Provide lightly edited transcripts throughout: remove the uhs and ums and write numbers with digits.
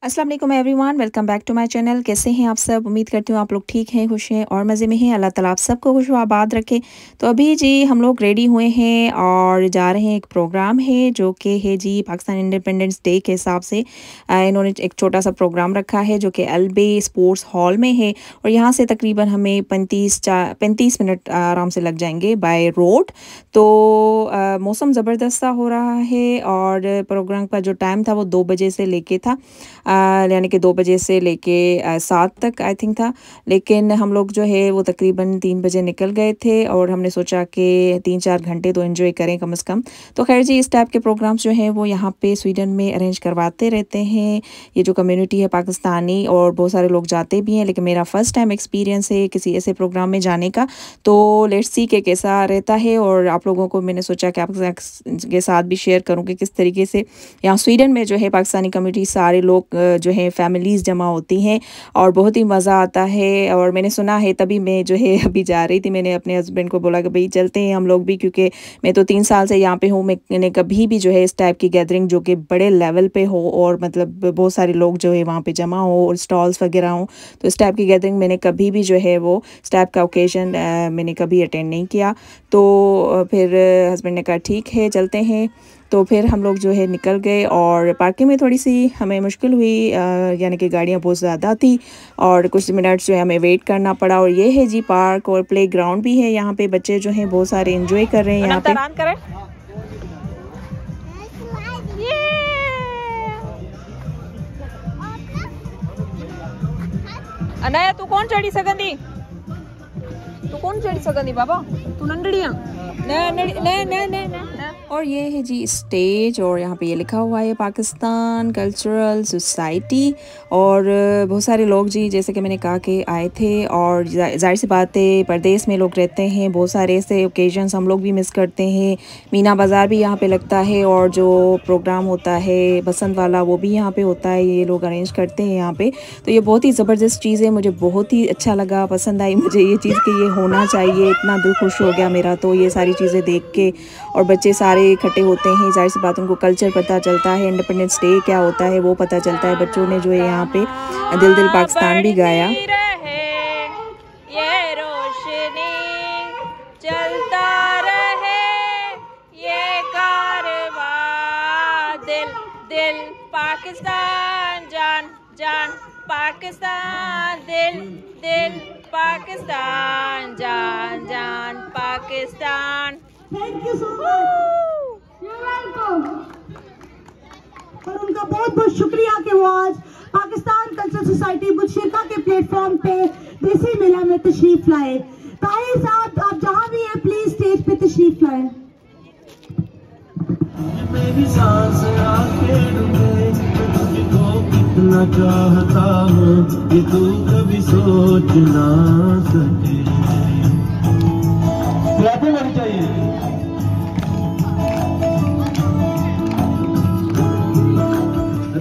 अस्सलाम वालेकुम everyone, welcome back to my channel. कैसे हैं आप सब? उम्मीद करती हूँ आप लोग ठीक हैं, खुश हैं और मज़े में हैं। अल्लाह ताला आप सबको खुश व आबाद रखे। तो अभी जी हम लोग रेडी हुए हैं और जा रहे हैं। एक प्रोग्राम है जो कि है जी पाकिस्तान इंडिपेंडेंस डे के हिसाब से इन्होंने एक छोटा सा प्रोग्राम रखा है जो कि एल्बे स्पोर्ट्स हॉल में है और यहाँ से तकरीबन हमें 35 मिनट आराम से लग जाएंगे बाय रोड। तो मौसम ज़बरदस्त सा हो रहा है और प्रोग्राम का जो टाइम था वो 2 बजे से लेके था, यानी कि 2 बजे से लेके 7 तक आई थिंक था। लेकिन हम लोग जो है वो तकरीबन 3 बजे निकल गए थे और हमने सोचा कि 3-4 घंटे तो एंजॉय करें कम से कम। तो खैर जी इस टाइप के प्रोग्राम्स जो हैं वो यहाँ पे स्वीडन में अरेंज करवाते रहते हैं। ये जो कम्युनिटी है पाकिस्तानी और बहुत सारे लोग जाते भी हैं, लेकिन मेरा फ़र्स्ट टाइम एक्सपीरियंस है किसी ऐसे प्रोग्राम में जाने का। तो लेट्स सी के कैसा रहता है और आप लोगों को मैंने सोचा कि आपके साथ भी शेयर करूँ कि किस तरीके से यहाँ स्वीडन में जो है पाकिस्तानी कम्युनिटी सारे लोग जो है फैमिलीज़ जमा होती हैं और बहुत ही मज़ा आता है। और मैंने सुना है, तभी मैं जो है अभी जा रही थी, मैंने अपने हस्बैंड को बोला कि भाई चलते हैं हम लोग भी, क्योंकि मैं तो 3 साल से यहाँ पे हूँ। मैंने कभी भी जो है इस टाइप की गैदरिंग जो कि बड़े लेवल पे हो और मतलब बहुत सारे लोग जो है वहाँ पे जमा हो और स्टॉल्स वगैरह हो, तो इस टाइप की गैदरिंग मैंने कभी भी जो है वो इस टाइप का ओकेजन मैंने कभी अटेंड नहीं किया। तो फिर हस्बैंड ने कहा ठीक है चलते हैं। तो फिर हम लोग जो है निकल गए और पार्किंग में थोड़ी सी हमें मुश्किल हुई, यानी कि गाड़ियाँ बहुत ज़्यादा थी और कुछ मिनट्स जो है हमें वेट करना पड़ा। और ये है जी पार्क और प्ले ग्राउंड भी है, यहाँ पे बच्चे जो हैं बहुत सारे एंजॉय कर रहे हैं यहाँ पे। अनाया तू कौन चढ़ी सकंदी? तू कौन चढ़ी सकंदी बाबा? तू नंडड़िया न। और ये है जी स्टेज और यहाँ पे ये लिखा हुआ है पाकिस्तान कल्चरल सोसाइटी। और बहुत सारे लोग जी जैसे कि मैंने कहा कि आए थे और जाहिर सी बात है परदेश में लोग रहते हैं, बहुत सारे ऐसे ओकेजन्स हम लोग भी मिस करते हैं। मीना बाज़ार भी यहाँ पे लगता है और जो प्रोग्राम होता है बसंत वाला वो भी यहाँ पे होता है, ये लोग अरेंज करते हैं यहाँ पे। तो ये बहुत ही ज़बरदस्त चीज़ है, मुझे बहुत ही अच्छा लगा, पसंद आई मुझे ये चीज़ कि ये होना चाहिए। इतना दिल खुश हो गया मेरा तो ये सारी चीज़ें देख के। और बच्चे सारे इकट्ठे होते हैं, जाहिर सी बात उनको कल्चर पता चलता है, इंडिपेंडेंस डे क्या होता है वो पता चलता है। बच्चों ने जो है यहाँ पे दिल दिल पाकिस्तान भी गाया। ये रोशनी चलता रहे ये कारवां, दिल दिल पाकिस्तान, जान जान पाकिस्तान, दिल दिल पाकिस्तान, जान जान Pakistan. Thank you so much, you welcome. और उनका बहुत बहुत शुक्रिया कि वो आज पाकिस्तान कल्चरल सोसाइटी बुशिरका के प्लेटफॉर्म पे देसी मेला में तशरीफ लाए। ताहिर साहब आप जहां भी हैं प्लीज स्टेज पे तशरीफ लाए। मेरी सांस आके रुके, तुझको कितना चाहता हूँ ये तू कभी सोच ना सके। क्लैपिंग होनी चाहिए।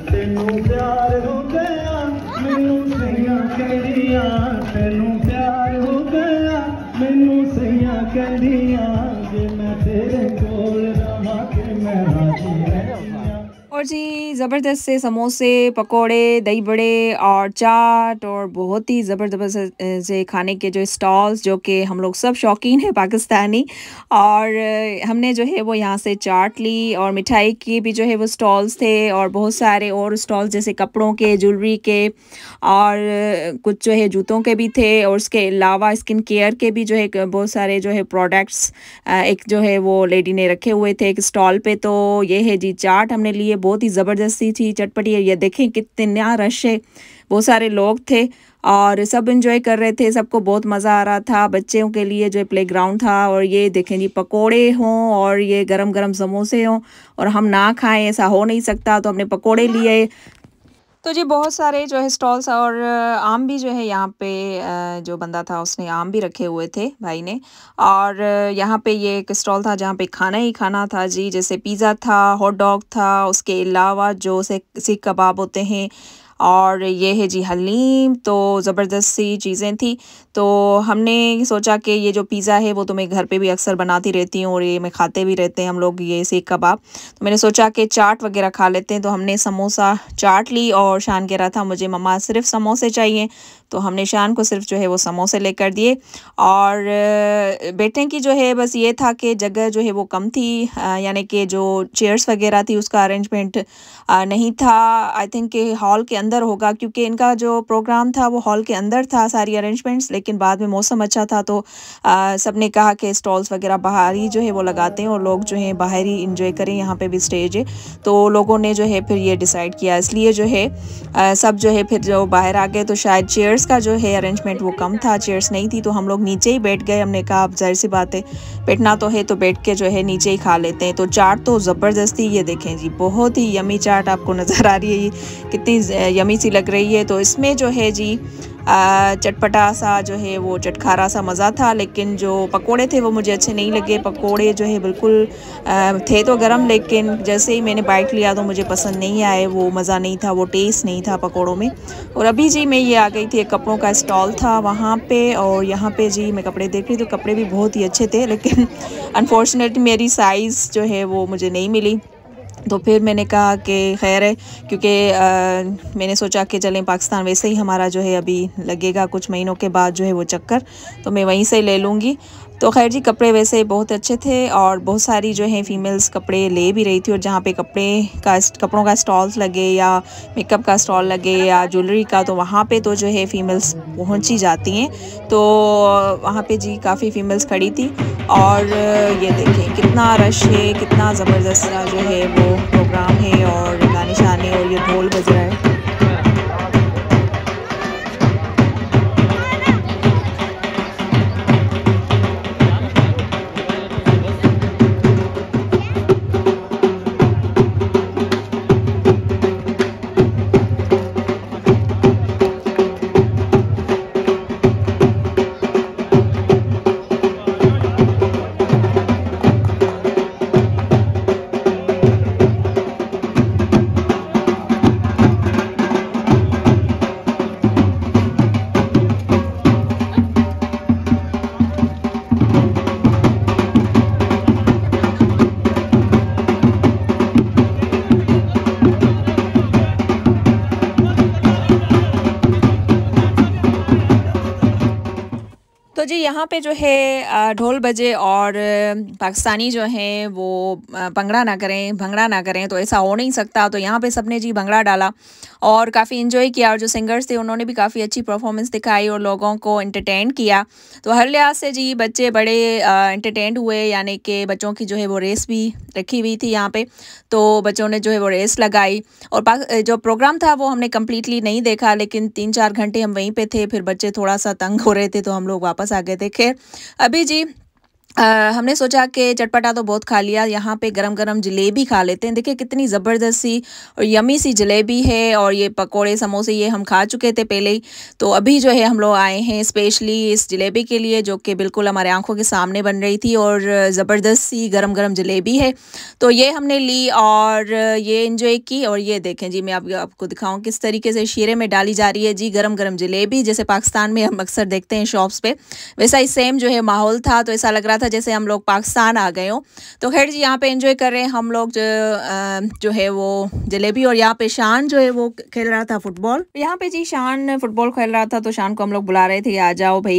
तेनू प्यार हो गया मैनू सैया कहदियां, तेनू प्यार हो गया मैनू सैया कहदियां, जे मैं तेरे कोल रहा के मैं राजी रहदियां। और जी ज़बरदस्त से समोसे, पकोड़े, दही बड़े और चाट और बहुत ही ज़बरदस्त से खाने के जो स्टॉल्स, जो कि हम लोग सब शौकीन हैं पाकिस्तानी। और हमने जो है वो यहाँ से चाट ली और मिठाई की भी जो है वो स्टॉल्स थे और बहुत सारे और स्टॉल्स जैसे कपड़ों के, ज्वेलरी के और कुछ जो है जूतों के भी थे। और उसके अलावा स्किन केयर के भी जो है बहुत सारे जो है प्रोडक्ट्स एक जो है वो लेडी ने रखे हुए थे एक स्टॉल पे। तो ये है जी चाट हमने लिए, बहुत ही ज़बरदस्ती थी, चटपटी है। ये देखें कितना रश है, बहुत सारे लोग थे और सब एंजॉय कर रहे थे, सबको बहुत मज़ा आ रहा था। बच्चों के लिए जो प्ले ग्राउंड था और ये देखें जी पकोड़े हों और ये गरम गरम समोसे हों और हम ना खाएं ऐसा हो नहीं सकता, तो हमने पकोड़े लिए। तो जी बहुत सारे जो है स्टॉल्स और आम भी जो है यहाँ पे जो बंदा था उसने आम भी रखे हुए थे भाई ने। और यहाँ पे ये एक स्टॉल था जहाँ पे खाना ही खाना था जी, जैसे पिज़्ज़ा था, हॉट डॉग था, उसके अलावा जो से सीख कबाब होते हैं और ये है जी हलीम। तो ज़बरदस्त सी चीज़ें थी। तो हमने सोचा कि ये जो पिज़्ज़ा है वो तो मैं घर पे भी अक्सर बनाती रहती हूँ और ये मैं खाते भी रहते हैं हम लोग, ये सीख कबाब। तो मैंने सोचा कि चाट वगैरह खा लेते हैं। तो हमने समोसा चाट ली और शान कह रहा था मुझे मम्मा सिर्फ समोसे चाहिए। तो हमने शान को सिर्फ जो है वो समोसे लेकर दिए। और बेटे की जो है बस ये था कि जगह जो है वो कम थी, यानी कि जो चेयर्स वगैरह थी उसका अरेंजमेंट नहीं था। आई थिंक कि हॉल के अंदर होगा, क्योंकि इनका जो प्रोग्राम था वो हॉल के अंदर था सारी अरेंजमेंट्स। लेकिन बाद में मौसम अच्छा था तो सब ने कहा कि स्टॉल्स वगैरह बाहर ही जो है वो लगाते हैं और लोग जो है बाहर ही इंजॉय करें, यहाँ पे भी स्टेज है। तो लोगों ने जो है फिर ये डिसाइड किया, इसलिए जो है सब जो है फिर जो बाहर आ गए। तो शायद चेयर्स का जो है अरेंजमेंट वो कम था, चेयर्स नहीं थी, तो हम लोग नीचे ही बैठ गए। हमने कहा अब जाहिर सी बात है बैठना तो है तो बैठ के जो है नीचे ही खा लेते हैं। तो चाट तो ज़बरदस्ती, ये देखें जी बहुत ही यमी चाट आपको नज़र आ रही है, ये कितनी यमी सी लग रही है। तो इसमें जो है जी चटपटा सा जो है वो चटखारा सा मज़ा था। लेकिन जो पकोड़े थे वो मुझे अच्छे नहीं लगे। पकोड़े जो है बिल्कुल थे तो गरम, लेकिन जैसे ही मैंने बाइट लिया तो मुझे पसंद नहीं आए, वो मज़ा नहीं था, वो टेस्ट नहीं था पकोड़ों में। और अभी जी मैं ये आ गई थी, एक कपड़ों का स्टॉल था वहाँ पे, और यहाँ पे जी मैं कपड़े देख रही, तो कपड़े भी बहुत ही अच्छे थे। लेकिन अनफॉर्चुनेटली मेरी साइज़ जो है वो मुझे नहीं मिली। तो फिर मैंने कहा कि खैर है, क्योंकि मैंने सोचा कि चलें पाकिस्तान वैसे ही हमारा जो है अभी लगेगा कुछ महीनों के बाद जो है वो चक्कर, तो मैं वहीं से ले लूँगी। तो खैर जी कपड़े वैसे बहुत अच्छे थे और बहुत सारी जो है फ़ीमेल्स कपड़े ले भी रही थी। और जहाँ पे कपड़ों का स्टॉल्स लगे या मेकअप का स्टॉल लगे या ज्वेलरी का, तो वहाँ पे तो जो है फ़ीमेल्स पहुँच ही जाती हैं। तो वहाँ पे जी काफ़ी फ़ीमेल्स खड़ी थी। और ये देखें कितना रश है, कितना ज़बरदस्त जो है वो प्रोग्राम है, और गाने शाने और ये ढोल बज रहा है। तो जी यहाँ पे जो है ढोल बजे और पाकिस्तानी जो हैं वो भंगड़ा ना करें तो ऐसा हो नहीं सकता। तो यहाँ पे सबने जी भंगड़ा डाला और काफ़ी इन्जॉय किया, और जो सिंगर्स थे उन्होंने भी काफ़ी अच्छी परफॉर्मेंस दिखाई और लोगों को एंटरटेन किया। तो हर लिहाज से जी बच्चे बड़े एंटरटेन हुए, यानी कि बच्चों की जो है वो रेस भी रखी हुई थी यहाँ पे। तो बच्चों ने जो है वो रेस लगाई, और जो प्रोग्राम था वो हमने कम्प्लीटली नहीं देखा, लेकिन 3-4 घंटे हम वहीं पे थे। फिर बच्चे थोड़ा सा तंग हो रहे थे तो हम लोग वापस आ गए थे। खैर अभी जी हमने सोचा कि चटपटा तो बहुत खा लिया, यहाँ पे गरम गरम जलेबी खा लेते हैं। देखिए कितनी ज़बरदस्त सी और यमी सी जलेबी है, और ये पकोड़े समोसे ये हम खा चुके थे पहले ही। तो अभी जो है हम लोग आए हैं स्पेशली इस जलेबी के लिए, जो कि बिल्कुल हमारे आंखों के सामने बन रही थी, और ज़बरदस्त सी गरम गरम जलेबी है। तो ये हमने ली और ये इंजॉय की। और ये देखें जी, मैं आपको दिखाऊँ किस तरीके से शीरे में डाली जा रही है जी गरम गरम जलेबी। जैसे पाकिस्तान में हम अक्सर देखते हैं शॉप्स पे, वैसा ही सेम जो है माहौल था। तो ऐसा लग रहा था जैसे हम लोग पाकिस्तान आ गए हों। तो खैर जी यहाँ पे एंजॉय कर रहे हैं हम लोग जो है वो जलेबी। और यहाँ पे शान जो है वो खेल रहा था फुटबॉल। यहाँ पे जी शान फुटबॉल खेल रहा था, तो शान को हम लोग बुला रहे थे आ जाओ भाई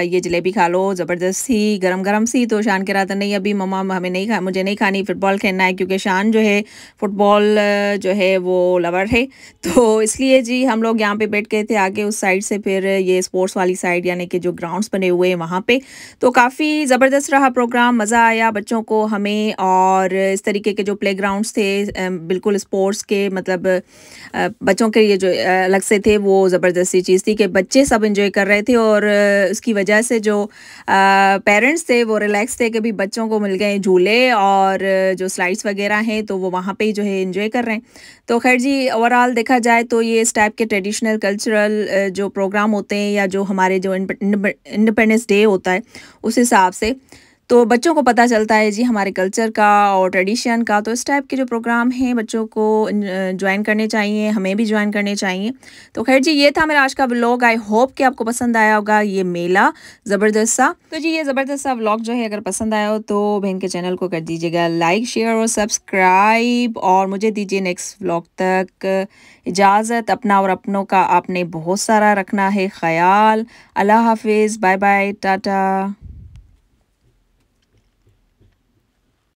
ये जलेबी खा लो, ज़बरदस्त सी गरम गरम सी। तो शान कह रहा था नहीं अभी मम्मा मुझे नहीं खानी, फुटबॉल खेलना है, क्योंकि शान जो है फुटबॉल जो है वो लवर है। तो इसलिए जी हम लोग यहाँ पे बैठ गए थे आगे उस साइड से, फिर ये स्पोर्ट्स वाली साइड यानी कि जो ग्राउंड्स बने हुए हैं वहाँ पे। तो काफ़ी ज़बरदस्त रहा प्रोग्राम, मज़ा आया बच्चों को, हमें। और इस तरीके के जो प्लेग्राउंड्स थे बिल्कुल स्पोर्ट्स के, मतलब बच्चों के लिए जो अलग से थे, वो ज़बरदस्त सी चीज़ थी कि बच्चे सब एंजॉय कर रहे थे। और उसकी वजह से जो पेरेंट्स थे वो रिलैक्स थे कि भी बच्चों को मिल गए झूले और जो स्लाइड्स वगैरह हैं, तो वो वहाँ पे ही जो है एंजॉय कर रहे हैं। तो खैर जी ओवरऑल देखा जाए तो ये इस टाइप के ट्रेडिशनल कल्चरल जो प्रोग्राम होते हैं, या जो हमारे जो इंडिपेंडेंस डे होता है उस हिसाब से, तो बच्चों को पता चलता है जी हमारे कल्चर का और ट्रेडिशन का। तो इस टाइप के जो प्रोग्राम हैं बच्चों को ज्वाइन करने चाहिए, हमें भी ज्वाइन करने चाहिए। तो खैर जी ये था मेरा आज का व्लॉग। आई होप कि आपको पसंद आया होगा ये मेला ज़बरदस्त सा। तो जी ये ज़बरदस्त सा व्लॉग जो है अगर पसंद आया हो तो बहन के चैनल को कर दीजिएगा लाइक, शेयर और सब्सक्राइब, और मुझे दीजिए नेक्स्ट व्लॉग तक इजाज़त। अपना और अपनों का आपने बहुत सारा रखना है ख्याल। अल्लाह हाफिज़, बाय बाय, टाटा।